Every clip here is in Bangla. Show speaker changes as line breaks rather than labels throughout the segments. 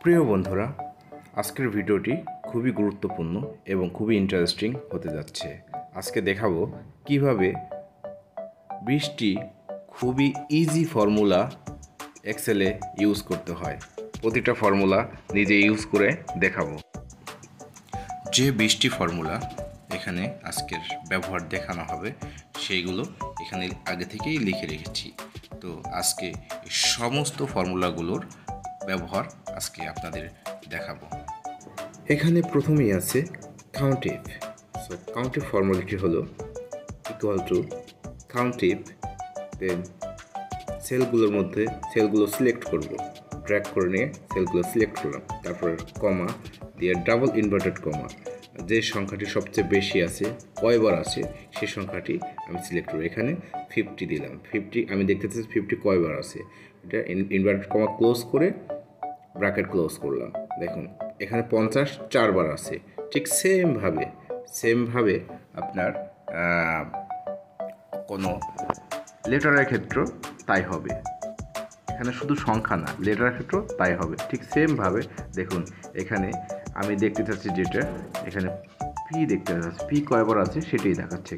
প্রিয় বন্ধুরা, আজকের ভিডিওটি খুবই গুরুত্বপূর্ণ এবং খুবই ইন্টারেস্টিং হতে যাচ্ছে। আজকে দেখাবো কিভাবে 20টি খুবই ইজি ফর্মুলা এক্সেলে ইউজ করতে হয়। প্রতিটা ফর্মুলা নিজে ইউজ করে দেখাবো। যে 20টি ফর্মুলা এখানে আজকের ব্যবহার দেখানো হবে সেইগুলো এখানে আগে থেকেই লিখে রেখেছি। তো আজকে এই সমস্ত ফর্মুলাগুলোর ব্যবহার আজকে আপনাদের দেখাবো। এখানে প্রথমেই আছে কাউন্টিভ। সো কাউন্টিভ ফর্মুলাটি হলো ইকুয়াল টু কাউন্টিভ, দেন সেলগুলোর মধ্যে সেলগুলো সিলেক্ট করব, ড্র্যাগ করে নিয়ে সেলগুলো সিলেক্ট করলাম, তারপর কমা দিয়ে ডাবল ইনভার্টেড কমা, যে সংখ্যাটি সবচেয়ে বেশি আছে, কয়বার আছে সেই সংখ্যাটি আমি সিলেক্ট করব। এখানে 50 দিলাম। 50 আমি দেখতে চাচ্ছি 50 কয়বার আছে, এটা ইনভার্টেড কমা ক্লোজ করে ব্র্যাকেট ক্লোজ করলাম। দেখুন এখানে 50 4বার আছে। ঠিক সেমভাবে আপনার কোনো লেটারের ক্ষেত্র তাই হবে। এখানে শুধু সংখ্যা না, লেটারের ক্ষেত্র তাই হবে। ঠিক সেমভাবে দেখুন এখানে আমি দেখতে চাচ্ছি যেটা এখানে পি দেখতে চাচ্ছি, পি কয়বার আছে সেটাই দেখাচ্ছে।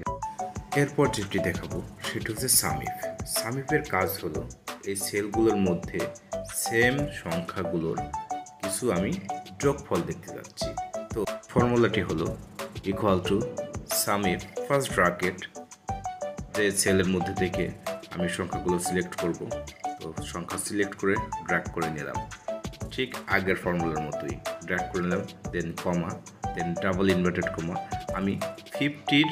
এরপর যেটি দেখাবো সেটা হচ্ছে সামিফ। সামিফের কাজ হলো এই সেলগুলোর মধ্যে সেম সংখ্যাগুলোর কিছু আমি যোগফল দেখতে যাচ্ছি। তো ফর্মুলাটি হলো ইকুয়াল টু সামিফ ফার্স্ট ব্র্যাকেট, যে সেলের মধ্যে থেকে আমি সংখ্যাগুলো সিলেক্ট করব। তো সংখ্যা সিলেক্ট করে ড্র্যাগ করে নিলাম, ঠিক আগের ফর্মুলার মতোই ড্র্যাগ করে নিলাম, দেন কমা, দেন ডাবল ইনভার্টেড কমা। আমি 50-র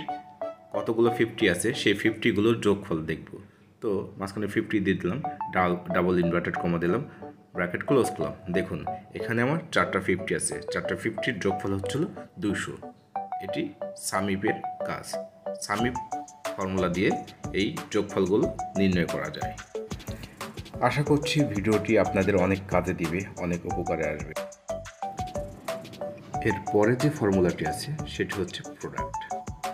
কতগুলো 50 আছে সেই 50গুলোর যোগফল দেখব। তো মাঝখানে 50 দিয়ে দিলাম, ডাবল ইনভার্টেড কমা দিলাম, ব্র্যাকেট ক্লোজ করলাম। দেখুন এখানে আমার 4টা 50 আছে, 4টা 50-র যোগফল হচ্ছিল 200। এটি সামিপের কাজ। সামিপ ফর্মুলা দিয়ে এই যোগফলগুলো নির্ণয় করা যায়। আশা করছি ভিডিওটি আপনাদের অনেক কাজে দিবে, অনেক উপকারে আসবে। এর পরে যে ফর্মুলাটি আছে সেটি হচ্ছে প্রোডাক্ট।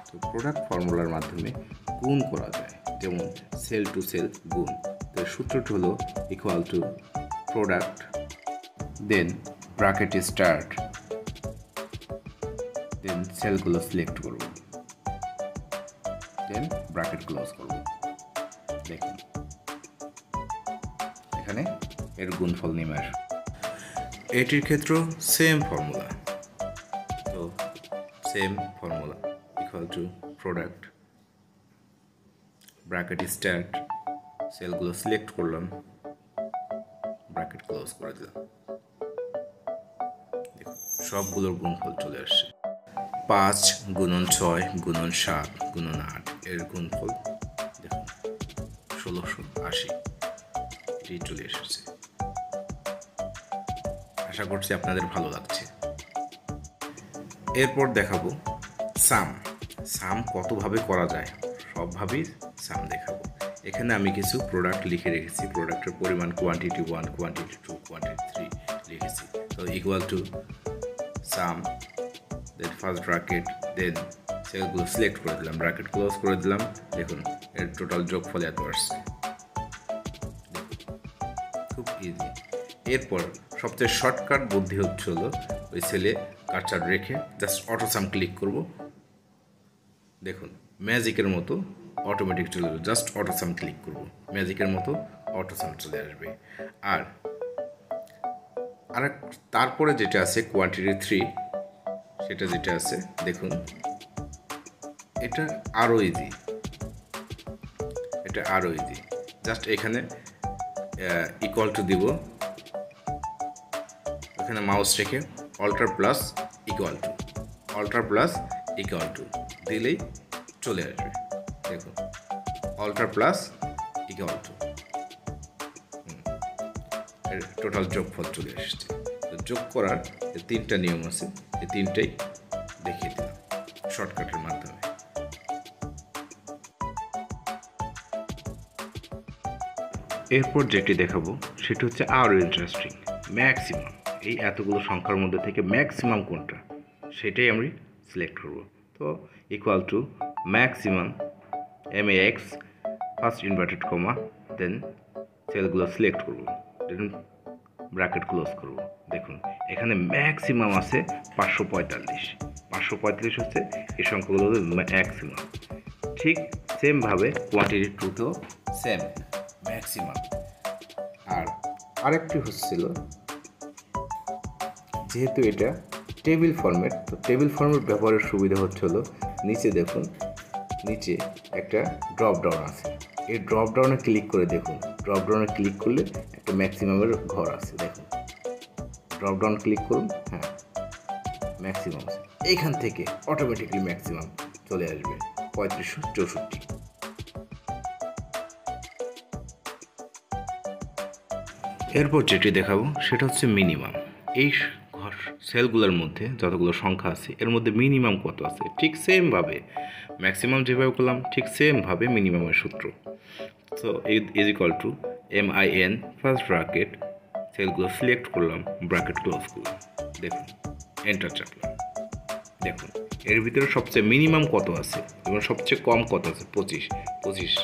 তো প্রোডাক্ট ফর্মুলার মাধ্যমে গুণ করা যায়, যেমন সেল টু সেল গুণ। তো সূত্রটি হলো equal to product, then bracket start, then সেলগুলো সিলেক্ট করব, দেন ব্র্যাকেট ক্লোজ করব। দেখুন এখানে এর গুণফল নেমে আসবে। এটির ক্ষেত্রেও সেম ফর্মুলা। তো same formula equal to product, bracket start, সেলগুলো সিলেক্ট করলাম, ব্র্যাকেট ক্লোজ করে দিলাম। দেখুন সবগুলোর গুণফল চলে আসছে। 5 গুণন 6 গুণন 7 গুণন 8 এর গুণফল দেখুন 1680 এটি চলে এসেছে। আশা করছি আপনাদের ভালো লাগছে। এরপর দেখাবো সাম। সাম কতভাবে করা যায় সবভাবেই সাম দেখাবো। এখানে আমি কিছু প্রোডাক্ট লিখে রেখেছি, প্রোডাক্টের পরিমাণ কোয়ান্টিটি 1, কোয়ান্টিটি 2, কোয়ান্টিটি 3 লিখেছি। তো equal to sum, then first bracket, then সেলগুলো সিলেক্ট করে দিলাম, ব্র্যাকেট ক্লোজ করে দিলাম। দেখুন এর টোটাল যোগফল এত আসছে। খুব ইজি। এরপর সবচেয়ে শর্টকাট বুদ্ধি হলো ওই সেলে কার্সার রেখে জাস্ট অটোসাম ক্লিক করব। দেখুন ম্যাজিকের মতো অটোমেটিক চলে যাবে। জাস্ট অটোসাম ক্লিক করব, ম্যাজিকের মতো অটোসাম চলে আসবে। আর তারপরে যেটা আছে কোয়ান্টিটি 3, সেটা যেটা আছে দেখুন এটা আরও ইজি, এটা আরও ইজি। জাস্ট এখানে ইকুয়াল টু দিব, এখানে মাউস রেখে alt plus equal to, alt plus equal to দিলেই চলে আসবে। দেখুন অল্টার প্লাস ইকুয়াল টু, এর টোটাল যোগফল চলে এসেছে। তো যোগ করার যে 3টা নিয়ম আছে এই 3টাই দেখিয়ে দিলাম শর্টকাটের মাধ্যমে। এরপর যেটি দেখাবো সেটা হচ্ছে আরও ইন্টারেস্টিং, ম্যাক্সিমাম। এই এতগুলো সংখ্যার মধ্যে থেকে ম্যাক্সিমাম কোনটা সেটাই আমি সিলেক্ট করব। তো equal to maximum MAX first inverted comma, then সেলগুলো সিলেক্ট করব, দেন ব্র্যাকেট ক্লোজ করব। দেখুন এখানে ম্যাক্সিমাম আছে 545। 545 হচ্ছে এই সংখ্যাগুলো ম্যাক্সিমাম। ঠিক সেমভাবে কোয়ান্টিটি টুতেও সেম ম্যাক্সিমাম। আর আরেকটি হচ্ছিল, যেহেতু এটা টেবিল ফরম্যাট, তো টেবিল ফরম্যাট ব্যবহারের সুবিধা হচ্ছিল নিচে দেখুন, নিচে একটা ড্রপ ডাউন আছে। এই ড্রপ ডাউনে ক্লিক করে দেখুন, ড্রপ ডাউনে ক্লিক করলে একটা ম্যাক্সিমামের ঘর আছে। দেখুন ড্রপ ডাউন ক্লিক করুন, হ্যাঁ ম্যাক্সিমাম আছে। এইখান থেকে অটোমেটিকলি ম্যাক্সিমাম চলে আসবে 3564। এরপর যেটি দেখাবো সেটা হচ্ছে মিনিমাম। এই ঘর সেলগুলোর মধ্যে যতগুলো সংখ্যা আছে এর মধ্যে মিনিমাম কত আছে, ঠিক সেমভাবে ম্যাক্সিমাম যেভাবে করলাম ঠিক সেমভাবে মিনিমামের সূত্র। So is equal to MIN first bracket, সেলগুলো সিলেক্ট করলাম, ব্র্যাকেট ক্লোজ করলাম। দেখুন এন্টার চাপলাম। দেখুন এর ভিতরে সবচেয়ে মিনিমাম কত আছে এবং সবচেয়ে কম কত আছে, 25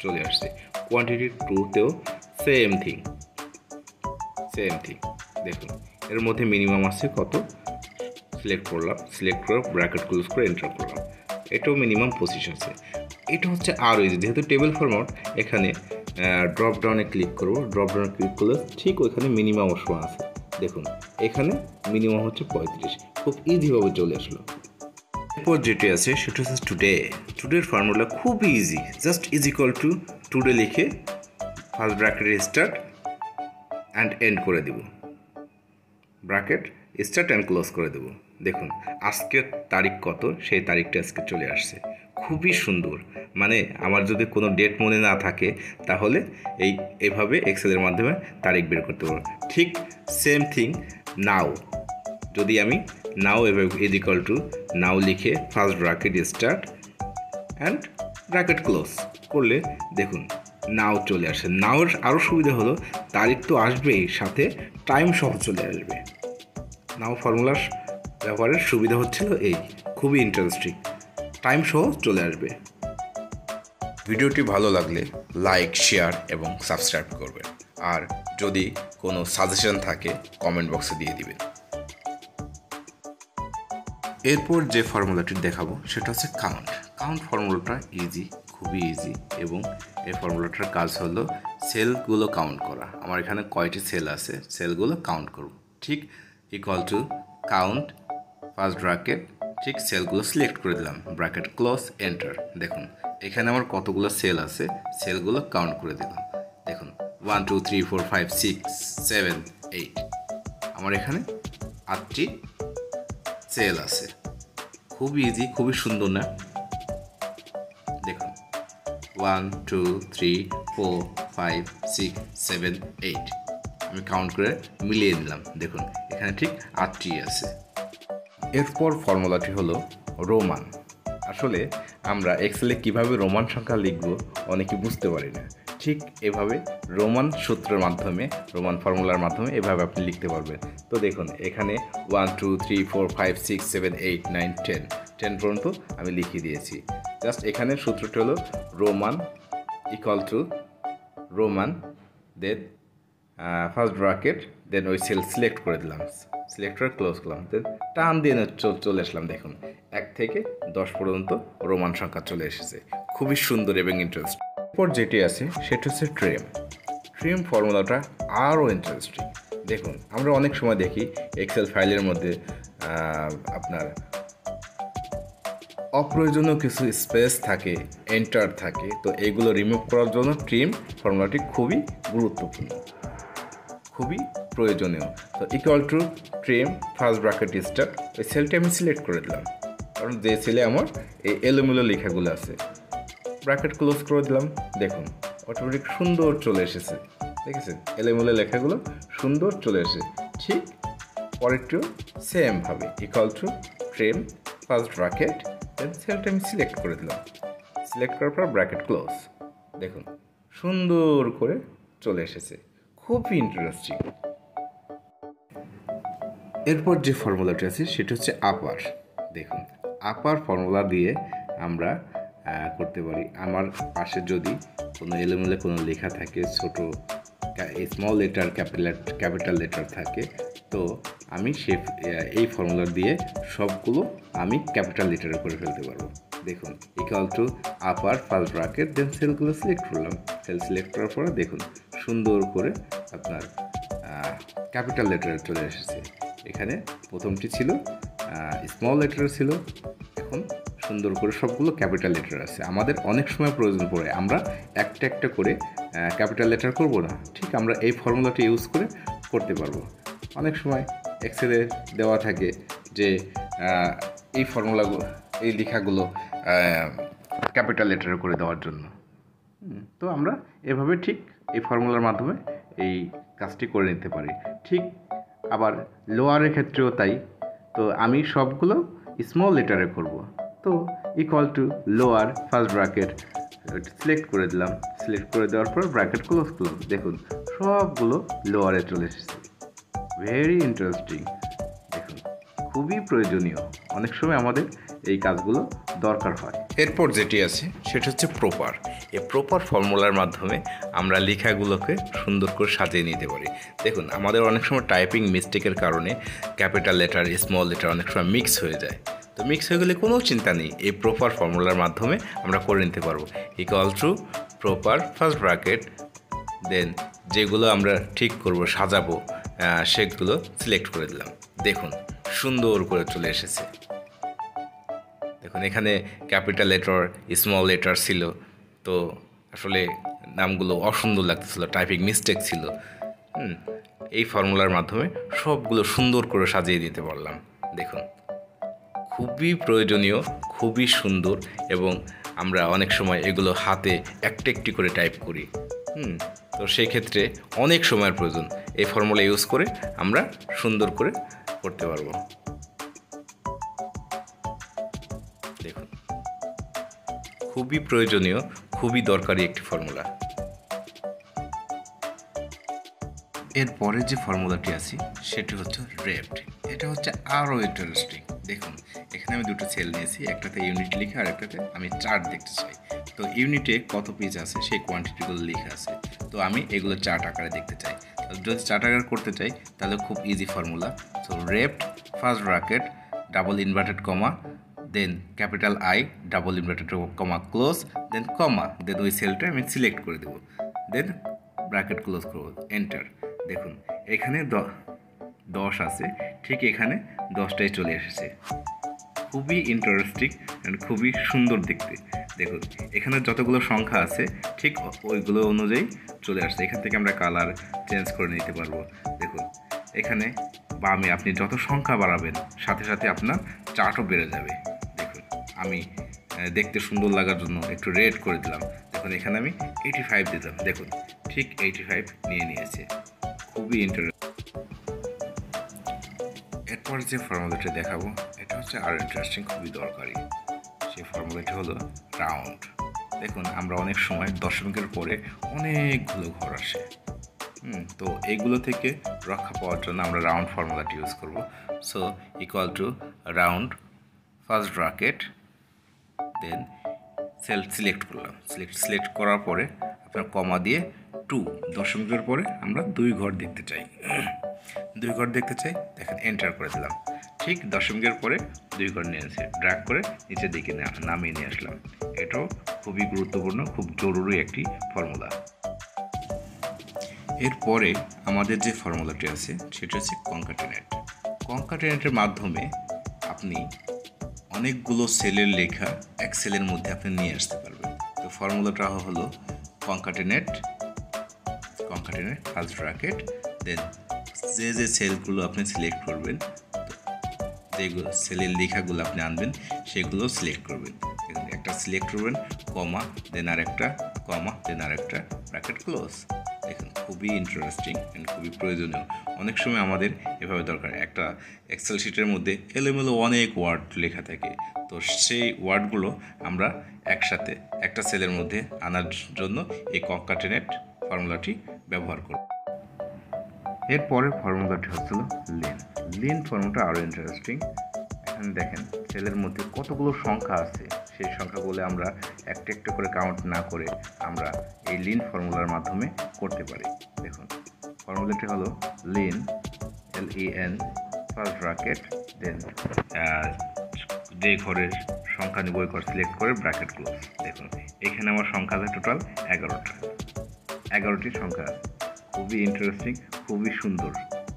চলে আসছে। কোয়ান্টিটি টুতেও সেম থিং। দেখুন এর মধ্যে মিনিমাম আছে কত, সিলেক্ট করলাম, সিলেক্ট করে ব্র্যাকেট ক্লোজ করে এন্টার করলাম। এটাও মিনিমাম 25 আছে। এটা হচ্ছে আরও ইজি, যেহেতু টেবিল ফরম্যাট, এখানে ড্রপ ডাউনে ক্লিক করবো, ড্রপ ডাউনে ক্লিক করলে ঠিক ওইখানে মিনিমাম অপশন আছে। দেখুন এখানে মিনিমাম হচ্ছে 35, খুব ইজিভাবে চলে আসলো। এরপর যেটি আছে সেটা হচ্ছে টুডের ফর্মুলা খুবই easy. Just is equal to today লিখে ফার্স্ট ব্র্যাকেটে স্টার্ট অ্যান্ড এন্ড করে দেব, ব্র্যাকেট স্টার্ট অ্যান্ড ক্লোজ করে দেব। দেখুন আজকের তারিখ কত, সেই তারিখটা আজকে চলে আসছে। খুবই সুন্দর। মানে আমার যদি কোনো ডেট মনে না থাকে তাহলে এইভাবে এক্সেলের মাধ্যমে তারিখ বের করতে পারবো। ঠিক সেম থিং নাও, যদি আমি নাও এভাবে ইজ ইকুয়াল টু নাও লিখে first bracket start and bracket close করলে দেখুন নাও চলে আসে। নাওর আরও সুবিধা হলো তারিখ তো আসবেই, সাথে টাইম সহ চলে আসবে। নাও ফর্মুলার ব্যবহারের সুবিধা হচ্ছিল এই, খুবই ইন্টারেস্টিং, টাইম সহ চলে আসবে। ভিডিওটি ভালো লাগলে লাইক, শেয়ার এবং সাবস্ক্রাইব করবেন। আর যদি কোনো সাজেশন থাকে কমেন্ট বক্সে দিয়ে দিবেন। এরপর যে ফর্মুলাটি দেখাবো সেটা হচ্ছে কাউন্ট ফর্মুলাটা ইজি, খুবই ইজি, এবং এই ফর্মুলাটার কাজ হলো সেলগুলো কাউন্ট করা। আমার এখানে কয়টি সেল আছে সেলগুলো কাউন্ট করব। ঠিক equal to count first bracket, ঠিক সেলগুলো সিলেক্ট করে দিলাম, ব্র্যাকেট ক্লোজ এন্টার। দেখুন এখানে আমার কতগুলো সেল আছে সেলগুলো কাউন্ট করে দিলাম। দেখুন 1 2 3 4 5 6 7 8, আমার এখানে 8টি সেল আছে। খুবই ইজি, খুবই সুন্দর না? দেখুন 1 2 3 4 5 6 7 8 আমি কাউন্ট করে মিলিয়ে দিলাম। দেখুন এখানে ঠিক 8টি আছে। এরপর ফর্মুলাটি হলো রোমান। আসলে আমরা এক্সেলে কিভাবে রোমান সংখ্যা লিখব অনেকে বুঝতে পারি না। ঠিক এভাবে রোমান সূত্রের মাধ্যমে, রোমান ফর্মুলার মাধ্যমে এভাবে আপনি লিখতে পারবেন। তো দেখুন এখানে 1 2 3 4 5 6 7 8 9 10 পর্যন্ত আমি লিখিয়ে দিয়েছি। জাস্ট এখানে সূত্রটি হলো roman equal to roman, then first bracket, then ওই সেল সিলেক্ট করে দিলাম, সিলেক্ট করে ক্লোজ করলাম, দেন টান দিয়ে চলে আসলাম। দেখুন 1 থেকে 10 পর্যন্ত রোমান সংখ্যা চলে এসেছে। খুবই সুন্দর এবং ইন্টারেস্টিং। এরপর যেটি আছে সেটা হচ্ছে ট্রিম ফর্মুলাটা আরও ইন্টারেস্টিং। দেখুন আমরা অনেক সময় দেখি এক্সেল ফাইলের মধ্যে আপনার অপ্রয়োজনীয় কিছু স্পেস থাকে, এন্টার থাকে, তো এইগুলো রিমুভ করার জন্য ট্রিম ফর্মুলাটি খুবই গুরুত্বপূর্ণ, খুবই প্রয়োজনীয়। তো equal to trim first bracket start, ওই সেলটি আমি সিলেক্ট করে দিলাম, কারণ যে সেলে আমার এই এলোমেলো লেখাগুলো আছে, ব্র্যাকেট ক্লোজ করে দিলাম। দেখুন অটোমেটিক সুন্দর চলে এসেছে, দেখেছেন এলোমেলো লেখাগুলো সুন্দর চলে এসেছে। ঠিক পরেরটিও সেমভাবে equal to trim first bracket, then সেলটা আমি সিলেক্ট করে দিলাম, সিলেক্ট করার পর ব্র্যাকেট ক্লোজ। দেখুন সুন্দর করে চলে এসেছে, খুবই ইন্টারেস্টিং। এরপর যে ফর্মুলাটি আছে সেটা হচ্ছে আপার। দেখুন আপার ফর্মুলা দিয়ে আমরা করতে পারি। আমার পাশে যদি কোনো এলোমেলো কোনো লেখা থাকে, ছোট স্মল লেটার ক্যাপিটাল লেটার থাকে। তো আমি এই ফর্মুলা দিয়ে সবগুলো আমি ক্যাপিটাল লেটারে করে ফেলতে পারবো। দেখুন equal to upper first bracket, then সেলগুলো সিলেক্ট করলাম। সেল সিলেক্ট করার পরে দেখুন সুন্দর করে আপনার ক্যাপিটাল লেটারে চলে এসেছে। এখানে প্রথমটি ছিল স্মল লেটার ছিল, এখন সুন্দর করে সবগুলো ক্যাপিটাল লেটার আছে। আমাদের অনেক সময় প্রয়োজন পড়ে আমরা একটা একটা করে ক্যাপিটাল লেটার করব না, ঠিক আমরা এই ফর্মুলাটি ইউজ করে করতে পারবো। অনেক সময় এক্সেলে দেওয়া থাকে যে এই ফর্মুলাগুলো, এই লেখাগুলো ক্যাপিটাল লেটারে করে দেওয়ার জন্য। তো আমরা এভাবে ঠিক এই ফর্মুলার মাধ্যমে এই কাজটি করে নিতে পারি। ঠিক আবার লোয়ারের ক্ষেত্রেও তাই। তো আমি সবগুলো স্মল লেটারে করব। তো equal two lower first bracket select করে দিলাম। সিলেক্ট করে দেওয়ার পর ব্র্যাকেট ক্লোজ করলাম। দেখুন সবগুলো লোয়ারে চলে এসেছে। Very interesting. দেখুন খুবই প্রয়োজনীয়, অনেক সময় আমাদের এই কাজগুলো দরকার হয়। এরপর যেটি আছে সেটা হচ্ছে প্রপার। এই প্রপার ফর্মুলার মাধ্যমে আমরা লেখাগুলোকে সুন্দর করে সাজিয়ে নিতে পারি। দেখুন আমাদের অনেক সময় টাইপিং মিস্টেকের কারণে ক্যাপিটাল লেটার স্মল লেটার অনেক সময় মিক্স হয়ে যায়। তো মিক্স হয়ে গেলে কোনো চিন্তা নেই, এই প্রপার ফর্মুলার মাধ্যমে আমরা করে নিতে পারবো। Equal to proper first bracket, then যেগুলো আমরা ঠিক করব সাজাবো সেগুলো সিলেক্ট করে দিলাম। দেখুন সুন্দর করে চলে এসেছে। দেখুন এখানে ক্যাপিটাল লেটার স্মল লেটার ছিল, তো আসলে নামগুলো অসুন্দর লাগতেছিল, টাইপিং মিস্টেক ছিল। এই ফর্মুলার মাধ্যমে সবগুলো সুন্দর করে সাজিয়ে দিতে পারলাম। দেখুন খুবই প্রয়োজনীয়, খুবই সুন্দর, এবং আমরা অনেক সময় এগুলো হাতে একটা একটি করে টাইপ করি। তো সেই ক্ষেত্রে অনেক সময়ের প্রয়োজন। এই ফর্মুলা ইউজ করে আমরা সুন্দর করে করতে পারবো। দেখুন খুবই প্রয়োজনীয়, খুবই দরকারি একটি ফর্মুলা। এরপরে যে ফর্মুলাটি আছে সেটি হচ্ছে রেপ্ট। এটা হচ্ছে আরও ইন্টারেস্টিং। দেখুন এখানে আমি দুটো সেল নিয়েছি, একটাতে ইউনিট লেখা আর একটাতে আমি চার্ট দেখতে চাই। তো ইউনিটে কত পেজ আছে সেই কোয়ান্টিটিগুলো লেখা আছে, তো আমি এগুলো চার্ট আকারে দেখতে চাই। যদি চার্ট আকারে করতে চাই তাহলে খুব easy formula. So rept first bracket double inverted comma, then capital I double inverted comma close, then comma, then ওই সেলটা আমি সিলেক্ট করে দেবো, দেন ব্র্যাকেট ক্লোজ করবো, এন্টার। দেখুন এখানে 10 আছে, ঠিক এখানে 10টাই চলে এসেছে। খুবই ইন্টারেস্টিং অ্যান্ড খুবই সুন্দর দেখতে। দেখুন এখানে যতগুলো সংখ্যা আছে ঠিক ওইগুলো অনুযায়ী চলে আসছে। এখান থেকে আমরা কালার চেঞ্জ করে নিতে পারবো। দেখুন এখানে বামে আপনি যত সংখ্যা বাড়াবেন সাথে সাথে আপনার চার্টও বেড়ে যাবে। দেখুন আমি দেখতে সুন্দর লাগার জন্য একটু রেড করে দিলাম। দেখুন এখানে আমি 85 দিলাম। দেখুন ঠিক 85 নিয়ে নিয়েছে। খুবই ইন্টারেস্টিং। এরপর যে ফর্মুলাটি দেখাবো এটা হচ্ছে আর ইন্টারেস্টিং, খুবই দরকারি। সেই ফর্মুলাটি হলো রাউন্ড। দেখুন আমরা অনেক সময় দশমিকের পরে অনেকগুলো ঘর আসে, তো এইগুলো থেকে রক্ষা পাওয়ার জন্য আমরা রাউন্ড ফর্মুলাটি ইউজ করব। So equal to round first bracket, then cell select করলাম। সিলেক্ট করার পরে আপনার কমা দিয়ে 2, দশমিকের পরে আমরা 2 ঘর দেখতে চাই। 2 ঘর দেখতে চাই, দেখেন এন্টার করে দিলাম। ঠিক দশমিকের পরে 2 ঘর নিয়ে এসে ড্র্যাগ করে নিচের দিকে নামিয়ে নিয়ে আসলাম। এটাও খুবই গুরুত্বপূর্ণ, খুব জরুরি একটি ফর্মুলা। এরপরে আমাদের যে ফর্মুলাটি আছে সেটা হচ্ছে কনক্যাটিনেট। কনক্যাটিনেটের মাধ্যমে আপনি অনেকগুলো সেলের লেখা এক সেলের মধ্যে আপনি নিয়ে আসতে পারবেন। তো ফর্মুলাটা হলো কনক্যাটিনেট ফার্স্ট ব্র্যাকেট, দেন যে সেলগুলো আপনি সিলেক্ট করবেন, যেগুলো সেলের লেখাগুলো আপনি আনবেন সেগুলো সিলেক্ট করবেন। একটা সিলেক্ট করবেন, কমা, দেন আরেকটা কমা, দেন আরেকটা, ব্র্যাকেট ক্লোজ। দেখুন খুবই ইন্টারেস্টিং অ্যান্ড খুবই প্রয়োজনীয়। অনেক সময় আমাদের এভাবে দরকার। একটা এক্সেল শিটের মধ্যে এলোমেলো অনেক ওয়ার্ড লেখা থাকে, তো সেই ওয়ার্ডগুলো আমরা একসাথে একটা সেলের মধ্যে আনার জন্য এই কনক্যাটিনেট ফর্মুলাটি ব্যবহার করব। এরপরের ফর্মুলাটি হচ্ছিল লিন ফর্মুলাটা আরও ইন্টারেস্টিং। এখানে দেখেন সেলের মধ্যে কতগুলো সংখ্যা আছে সেই সংখ্যাগুলো আমরা একটা একটা করে কাউন্ট না করে আমরা এই লিন ফর্মুলার মাধ্যমে করতে পারি। দেখুন ফর্মুলাটি হলো লিন LEN ফার্স্ট ব্র্যাকেট দেন যে ঘরের সংখ্যা নিব ওই ঘর সিলেক্ট করে ব্র্যাকেট ক্লোজ। দেখুন এখানে আমার সংখ্যা আছে টোটাল 11টি সংখ্যা আছে। খুবই ইন্টারেস্টিং, খুবই সুন্দর,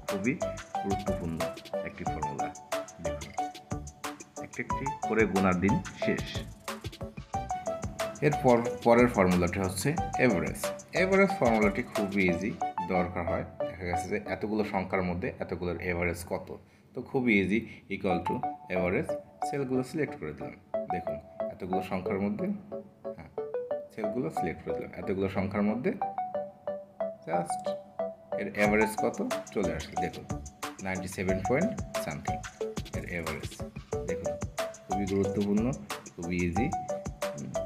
খুবই গুরুত্বপূর্ণ একটি ফর্মুলা। দেখুন একটি করে গোনার দিন শেষ। এরপর পরের ফর্মুলাটি হচ্ছে এভারেজ। এভারেজ ফর্মুলাটি খুবই ইজি, দরকার হয় দেখা গেছে যে এতগুলো সংখ্যার মধ্যে এতগুলোর এভারেজ কত, তো খুবই ইজি। ইকুয়াল টু এভারেজ, সেলগুলো সিলেক্ট করে দিলাম। দেখুন এতগুলো সংখ্যার মধ্যে সেলগুলো সিলেক্ট করে দিলাম, এতগুলো সংখ্যার মধ্যে জাস্ট এর এভারেজ কত চলে আসলো। দেখুন 97 পয়েন্ট সামথিং এর এভারেজ। দেখুন খুবই গুরুত্বপূর্ণ, খুবই ইজি,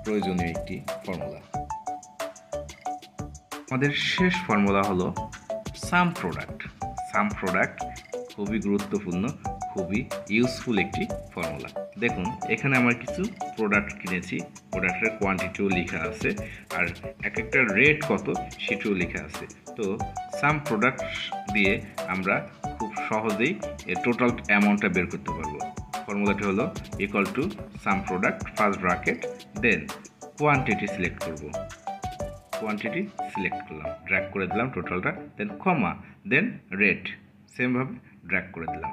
প্রয়োজনীয় একটি ফর্মুলা। আমাদের শেষ ফর্মুলা হলো সাম প্রোডাক্ট। সাম প্রোডাক্ট খুবই গুরুত্বপূর্ণ, খুবই ইউজফুল একটি ফর্মুলা। দেখুন এখানে আমার কিছু প্রোডাক্ট কিনেছি, প্রোডাক্টের কোয়ান্টিটিও লেখা আছে, আর এক একটা রেট কত সেটিও লেখা আছে। তো সাম প্রোডাক্ট দিয়ে আমরা খুব সহজেই এর টোটাল অ্যামাউন্টটা বের করতে পারবো। ফর্মুলাটি হলো equal to sum product first bracket then quantity select করব, কোয়ান্টিটি সিলেক্ট করলাম, ড্র্যাগ করে দিলাম টোটালটা, দেন কমা, দেন রেট সেমভাবে ড্র্যাগ করে দিলাম,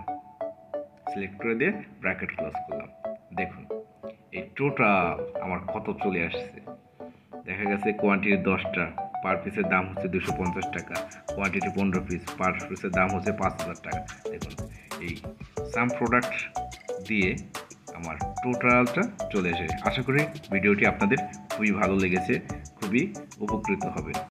সিলেক্ট করে দিয়ে ব্র্যাকেট ক্লোজ করলাম। দেখুন এই টোটাল আমার কত চলে আসছে। দেখা গেছে কোয়ান্টিটি 10টা, পার পিসের দাম হচ্ছে 250 টাকা, কোয়ান্টিটি 15 পিস, পার পিসের দাম হচ্ছে 5000 টাকা। দেখুন এই সাম প্রোডাক্ট দিয়ে আমার টোটালটা চলে এসে। আশা করি ভিডিওটি আপনাদের খুবই ভালো লেগেছে, খুবই উপকৃত হবে।